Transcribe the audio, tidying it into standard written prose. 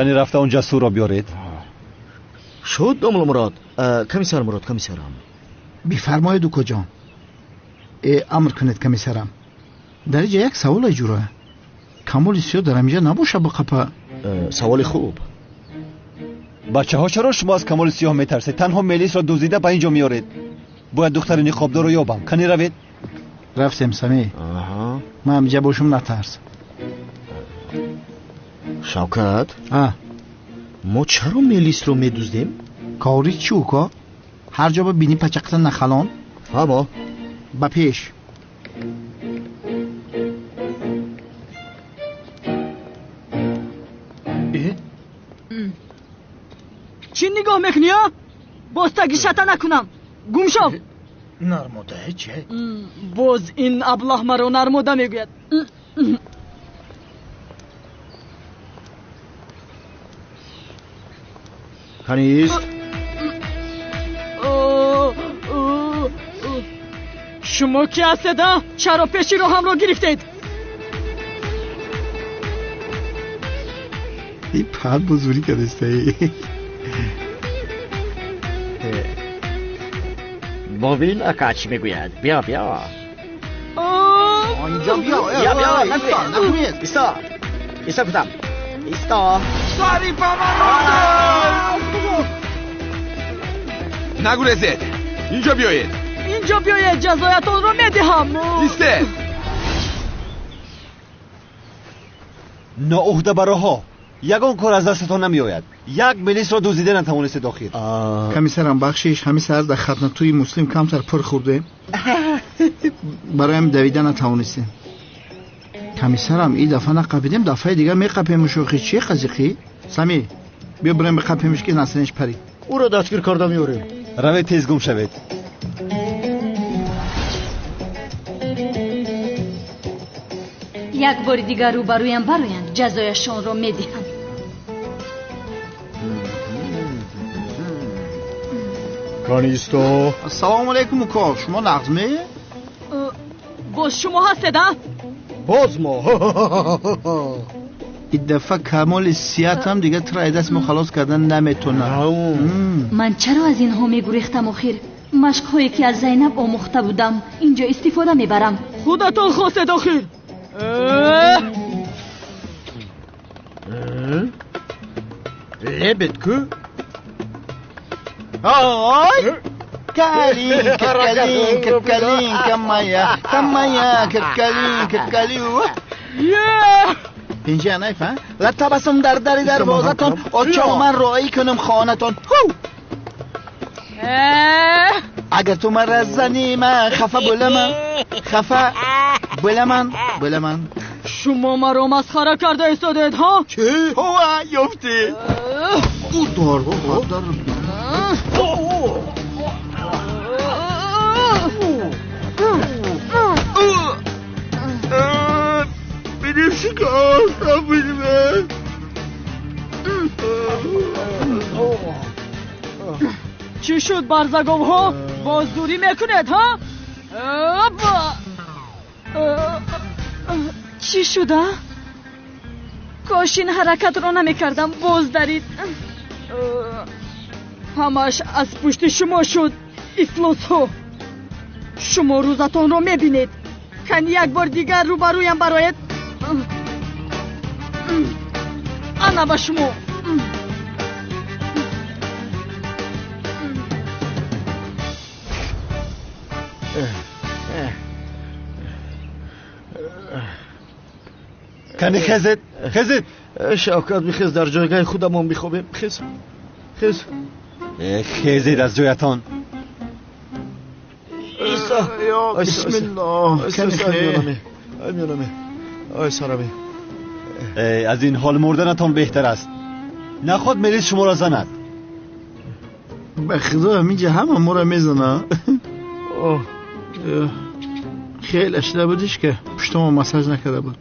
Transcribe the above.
کنی رفته اونجا سور را بیارید. شد دامل مراد. کمیسر مراد، کمیسرم. بفرمایید دوکو جان. امر کنید کمیسرم. در اینجا یک سوال جوره. کمال سیاه در اینجا نباشه با قپا. سوال خوب. بچه ها چرا شما از کمال سیاه میترسید؟ تنها ملیس را دزدیده به اینجا میارید. باید دختر نقابدار رو یابم. کنی روید. رفتیم سمی. من اینجا باشم نترس. شوکت. ما چرا ملیس رو میدوزدیم؟ کاری چی اوکا؟ هر جا ببینی پچقتن نخلان؟ با پیش. چی نگاه میکنی ها؟ باستگی شتا نکنم. گم شو. نرموده چه؟ باز این ابله مرا نرموده میگوید. کنیست؟ شما کی هستید؟ چرا پیشی رو هم رو گرفتید؟ این پر بزرگی کدسته. ببین اکا چی میگوید. بیا آنجا بیا نگوید. ایستا کدام. ایستا ساری پامراد نگو رزید. اینجا بیایید جزایتون رو میدهم. ایسته. ناعهده براها. یگان کار از دستتان نمی آید. یک ملیس را دزدیده نتوانستید داخل. کمیسرم بخشیش همین سر در خدمتوی مسلم کمتر پر خورده. برایم دویده نتوانستیم. کمیسرم این دفعه نقبیدیم، دفعه دیگر میقپیمش. و چیه قضیقی؟ سمی بیا برایم بقپیمش که نسلنش پری. او را دستگیر کرده میاریم. روید تیز گم شوید. یک بار دیگر رو برویم براین جزایشان رو میدهم. کانیستو. السلام علیکم اوکا. شما نغزمه؟ باز شما هستید؟ باز ما. این دفعه کمال سیات هم دیگه ترای دست خلاص کردن نمیتونه. من چرا از اینها میگریختم آخر؟ مشق هایی که از زینب آموخته بودم اینجا استفاده میبرم. خودتون خواستید آخر. لبت کو. آی کالین کمایا ککالیو. اینجا نیفه لطبسم در دروازتون آچا من رایی کنم خانتون. اگر تو من رزنی من خفه بلمن شما مرا مسخره کرده ایستادید ها؟ چه؟ هوا یفتی او دارو خوددار بیدیم شکار بیدیم. چی شد برزگام ها؟ باز دوری میکنید ها؟ چی شده؟ کاش این حرکت رو نمیکردم. باز دارید. همش از پشت شما شد. افلاس ها. شما روزتون رو میبینید. کنی یک بار دیگر رو برویم برایت. انا با شما. کنی خزید شوکت بخیز در جایگاه خودمون بخوابیم. خزید از جایتان. بسم الله. آی سارمی. از این حال مردنتان بهتر است. نخواد ملیس شما را زند. به خدا همینجا همه ما را میزنه. خیلی اشتباه بودیش که پشت ما مساج نکرده بود.